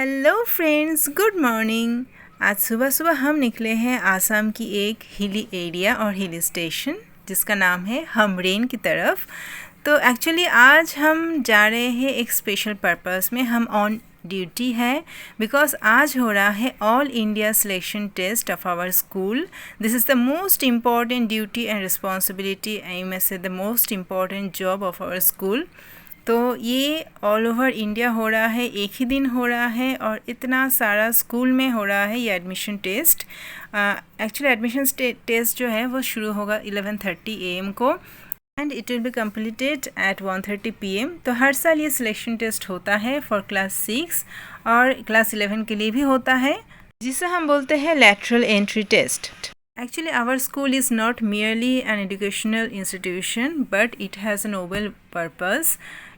Hello friends, good morning. आज सुबह सुबह हम निकले हैं आसाम की एक हिली एरिया और हिल स्टेशन जिसका नाम है हमरेन की तरफ। तो एक्चुअली आज हम जा रहे हैं एक स्पेशल पर्पस में, हम ऑन ड्यूटी है बिकॉज आज हो रहा है all India selection test of our school. This is the most important duty and responsibility, I may say the most important job of our school. तो ये ऑल ओवर इंडिया हो रहा है, एक ही दिन हो रहा है और इतना सारा स्कूल में हो रहा है ये admission test. Actually admission test जो है वो शुरू होगा 11:30 AM को and it will be completed at 1:30 PM। तो हर साल ये सिलेक्शन टेस्ट होता है फॉर क्लास 6 और क्लास 11 के लिए भी होता है, जिसे हम बोलते हैं lateral entry test. Actually, our school is not merely an educational institution, but it has a noble purpose.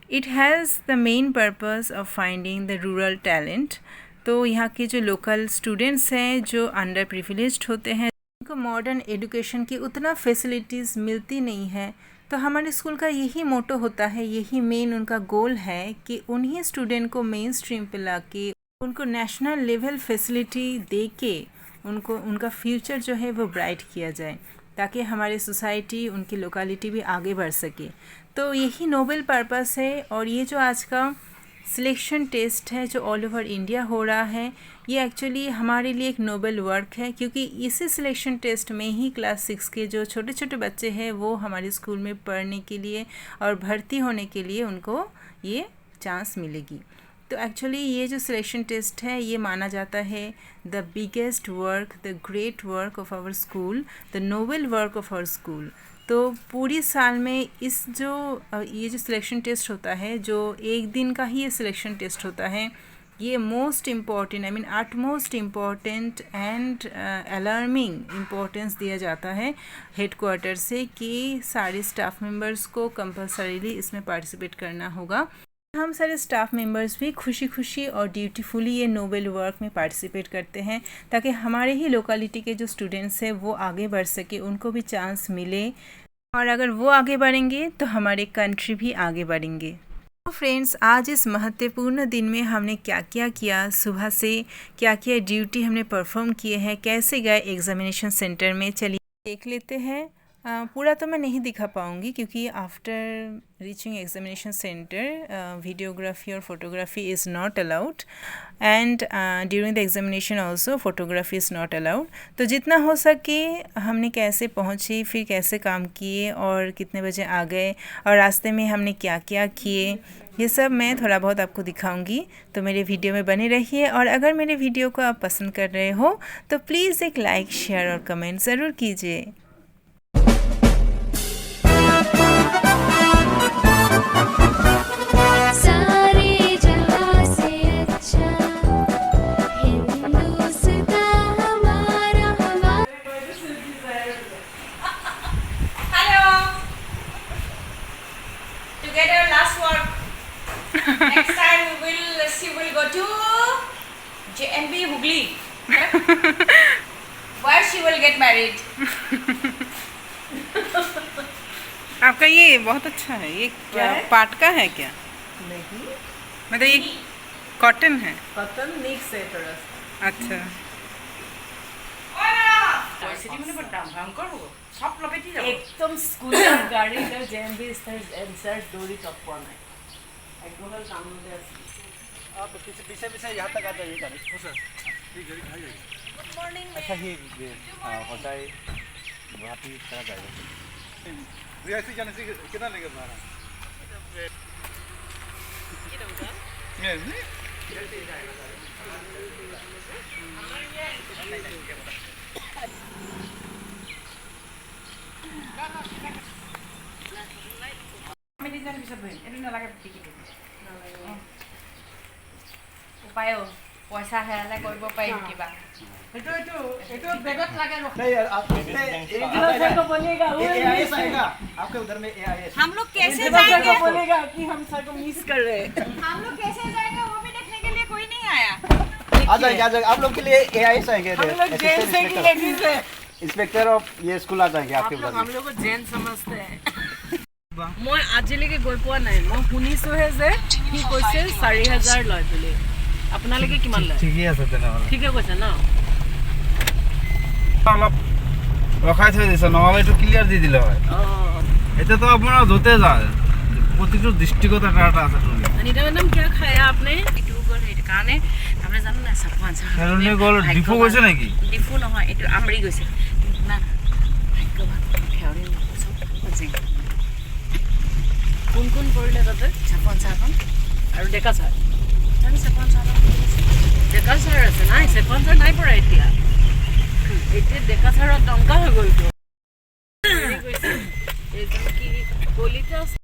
It has the main purpose of finding the rural talent. तो यहाँ के जो लोकल स्टूडेंट्स हैं जो अंडर प्रिविलेज्ड होते हैं, उनको modern education की उतना फैसिलिटीज़ मिलती नहीं है, तो हमारे स्कूल का यही मोटो होता है, यही मेन उनका गोल है कि उन्हीं स्टूडेंट को मेन स्ट्रीम पे ला के उनको नेशनल लेवल फैसिलिटी दे के उनको उनका फ्यूचर जो है वो ब्राइट किया जाए, ताकि हमारी सोसाइटी, उनकी लोकेलिटी भी आगे बढ़ सके। तो यही नोबल पर्पस है। और ये जो आज का सिलेक्शन टेस्ट है जो ऑल ओवर इंडिया हो रहा है, ये एक्चुअली हमारे लिए एक नोबल वर्क है, क्योंकि इसी सिलेक्शन टेस्ट में ही क्लास 6 के जो छोटे छोटे बच्चे हैं वो हमारे स्कूल में पढ़ने के लिए और भर्ती होने के लिए उनको ये चांस मिलेगी। तो एक्चुअली ये जो सिलेक्शन टेस्ट है ये माना जाता है the biggest work, the great work of our school, the noble work of our school. तो पूरी साल में ये जो सिलेक्शन टेस्ट होता है, जो एक दिन का ही ये सिलेक्शन टेस्ट होता है, ये most important, I mean utmost important and alarming importance दिया जाता है हेड क्वार्टर से कि सारे स्टाफ मेंबर्स को कंपलसरीली इसमें पार्टिसिपेट करना होगा। हम सारे स्टाफ मेंबर्स भी खुशी खुशी और ड्यूटीफुली ये नोबल वर्क में पार्टिसिपेट करते हैं, ताकि हमारे ही लोकेलिटी के जो स्टूडेंट्स हैं वो आगे बढ़ सके, उनको भी चांस मिले, और अगर वो आगे बढ़ेंगे तो हमारे कंट्री भी आगे बढ़ेंगे। तो फ्रेंड्स, आज इस महत्वपूर्ण दिन में हमने क्या क्या किया, सुबह से क्या क्या ड्यूटी हमने परफॉर्म किए हैं, कैसे गए एग्जामिनेशन सेंटर में, चलिए देख लेते हैं। पूरा तो मैं नहीं दिखा पाऊँगी क्योंकि after reaching examination centre videography और photography is not allowed and during the examination also photography is not allowed. तो जितना हो सके हमने कैसे पहुँचे, फिर कैसे काम किए और कितने बजे आ गए और रास्ते में हमने क्या क्या किए, ये सब मैं थोड़ा बहुत आपको दिखाऊंगी। तो मेरे वीडियो में बने रहिए, और अगर मेरे वीडियो को आप पसंद कर रहे हो तो प्लीज़ एक लाइक, शेयर और कमेंट ज़रूर कीजिए। Next time she will go to JNB Hooghly, where she will get married. आपका ये बहुत अच्छा है। ये क्या पाट का है क्या? नहीं, मतलब ये कॉटन है। कॉटन मिक्स है थोड़ा सा। अच्छा। एकदम स्कूल गाड़ी का JNB स्टार डोरी टप पर नहीं। आप पीछे यहाँ तक आ जाइए गाड़ी। Good morning. अच्छा, ये होता है गुवाहाटी तरह जाएगा। रियासी जाने से कितना लेंगे तुम्हारा? উপায় পইচা হেৰালে কৰিব পাৰিম কিবা। हम लोग कैसे जाएंगे बोलेगा कि हम सर को मिस कर रहे हैं। हम लोग कैसे जाएंगे वो भी देखने के लिए कोई नहीं आया। आ जाएंगे आप लोग के लिए AIS आएंगे। हम लोग जेल से की लेडीज है, इंस्पेक्टर ऑफ ये स्कूल आ जाएंगे आपके उधर। हम लोग को जैन समझते हैं। মই আজিলৈকে গৈ পোৱা নাই। মই শুনিছোঁহে যে সি কৈছে 4000 লয় বুলি। আপোনালোকে কিমান লয়? ঠিকই আছে তেনেহ'লে। ঠিকে কৈছে ন? অলপ ৰখাই থৈ দিছে, নহ'লে এইটো ক্লিয়াৰ দি দিলে হয়। এতিয়াতো আপোনাৰ য'তে যায় প্ৰতিটো ডিষ্ট্ৰিক্টত এটা এটা আছে ট্ৰলি। নিদানন্দম কিয় খায় আপনি? এইটো গ'ল সেইটো কাৰণে আপুনি জানো না চাপন সেইজনী গ'ল ডিফু গৈছে নেকি? ডিফু নহয়, এইটো আমৰি গৈছে। না কোন কোন পৰিলে তাতে? চাপন চাপন আৰু ডেকা ছাৰ। জানো চাপন ছাৰ ডেকা ছাৰ আছে নাই? চাপন ছাৰ নাই পৰা এতিয়া। এতিয়া ডেকা ছাৰৰ দংকা হৈ গ'লতো। এইজন কি গলিতে আছে।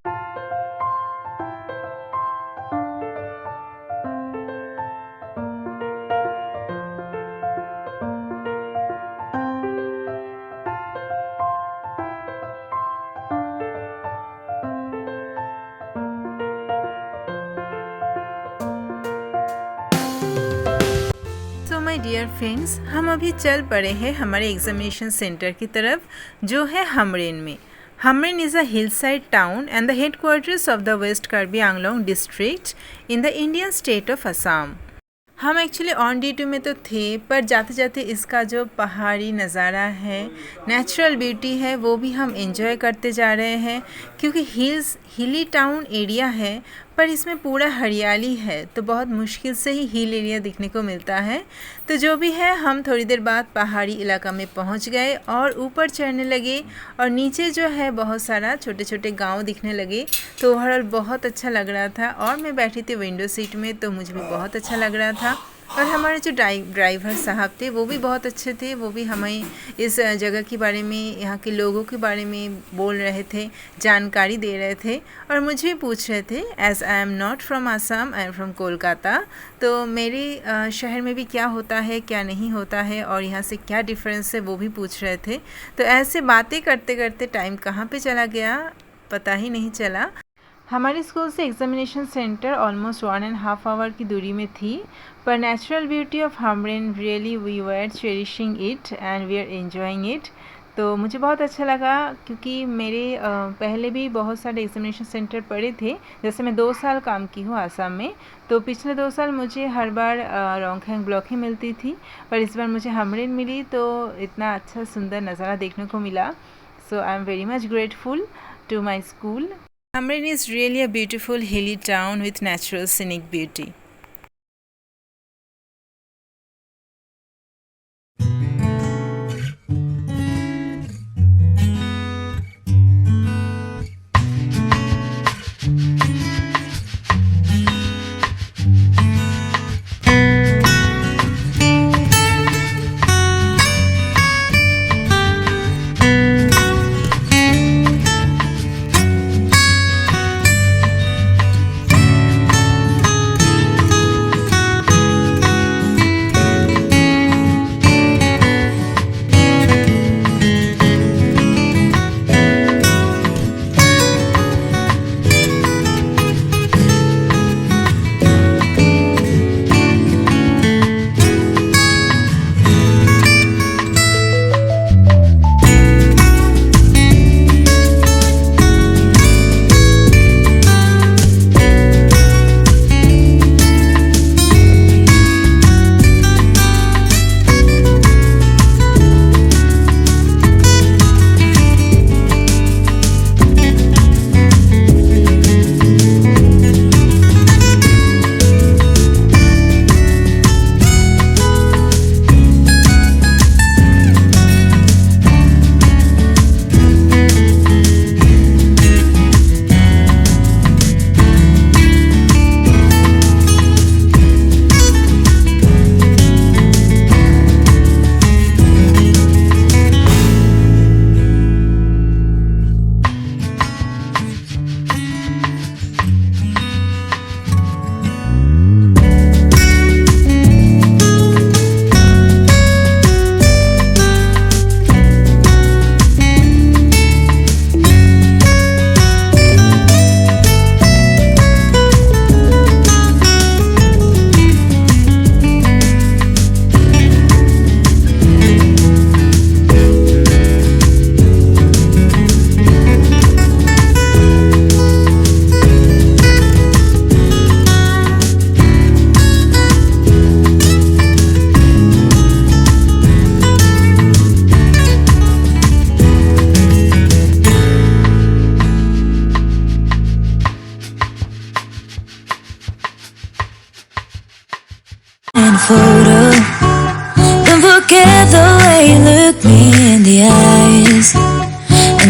तो माय डियर फ्रेंड्स, हम अभी चल पड़े हैं हमारे एग्जामिनेशन सेंटर की तरफ, जो है हमरेन में। Hamren is a hill side town and the headquarters of the west Karbi Anglong district in the Indian state of Assam. हम एक्चुअली ऑन ड्यूटी में तो थे, पर जाते जाते इसका जो पहाड़ी नज़ारा है, नेचुरल ब्यूटी है, वो भी हम एंजॉय करते जा रहे हैं। क्योंकि हिली टाउन एरिया है, पर इसमें पूरा हरियाली है, तो बहुत मुश्किल से ही हिल एरिया दिखने को मिलता है। तो जो भी है, हम थोड़ी देर बाद पहाड़ी इलाका में पहुंच गए और ऊपर चढ़ने लगे, और नीचे जो है बहुत सारा छोटे छोटे गांव दिखने लगे। तो ओवरऑल बहुत अच्छा लग रहा था, और मैं बैठी थी विंडो सीट में, तो मुझे भी बहुत अच्छा लग रहा था। और हमारे जो ड्राइवर साहब थे वो भी बहुत अच्छे थे, वो भी हमें इस जगह के बारे में, यहाँ के लोगों के बारे में बोल रहे थे, जानकारी दे रहे थे, और मुझे भी पूछ रहे थे। As I am not from Assam, I am from Kolkata, तो मेरे शहर में भी क्या होता है, क्या नहीं होता है, और यहाँ से क्या डिफरेंस है, वो भी पूछ रहे थे। तो ऐसे बातें करते करते टाइम कहाँ पे चला गया पता ही नहीं चला। हमारे स्कूल से एग्जामिनेशन सेंटर ऑलमोस्ट 1.5 आवर की दूरी में थी, पर natural beauty of Hamren really we were cherishing it and we are enjoying it. तो मुझे बहुत अच्छा लगा, क्योंकि मेरे पहले भी बहुत सारे एग्जामिनेशन सेंटर पड़े थे। जैसे मैं 2 साल काम की हूँ आसाम में, तो पिछले 2 साल मुझे हर बार रोंगखेंग ब्लॉक ही मिलती थी, पर इस बार मुझे हमरेन मिली, तो इतना अच्छा सुंदर नज़ारा देखने को मिला। So I am very much grateful to my school. Hamrin is really a beautiful hilly town with natural scenic beauty.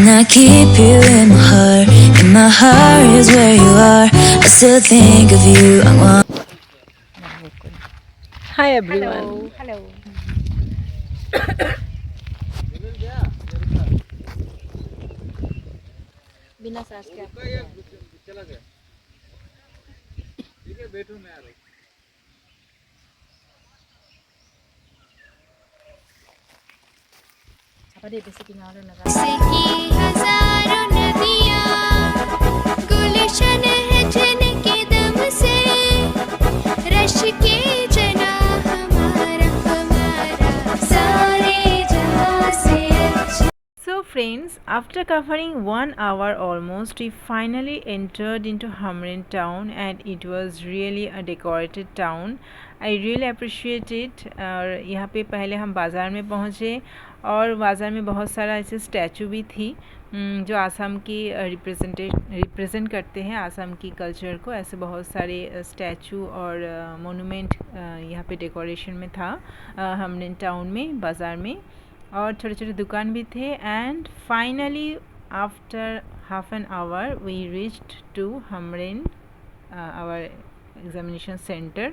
And I keep you in my heart. And my heart is where you are. I still think of you. I want. Hi everyone. Hello. बिना सांस के आपको छापा दे जैसे किनारे लगा की हजारों नदियाँ गुलशन है जिनके दम से रश के जना हमारा हमारा सारे जहां से अच्छा So friends, after covering 1 hour almost, we finally entered into Hamrin town and it was really a decorated town. I really appreciate it. और यहाँ पे पहले हम बाज़ार में पहुँचे और बाज़ार में बहुत सारा ऐसे स्टैचू भी थी जो आसाम की रिप्रेजेंट करते हैं आसाम की कल्चर को। ऐसे बहुत सारे स्टैचू और मोनूमेंट यहाँ पे डेकोरेशन में था हमरिन टाउन में बाज़ार में, और छोटे छोटे दुकान भी थे। And finally after half an hour we reached to Hamren our examination centre.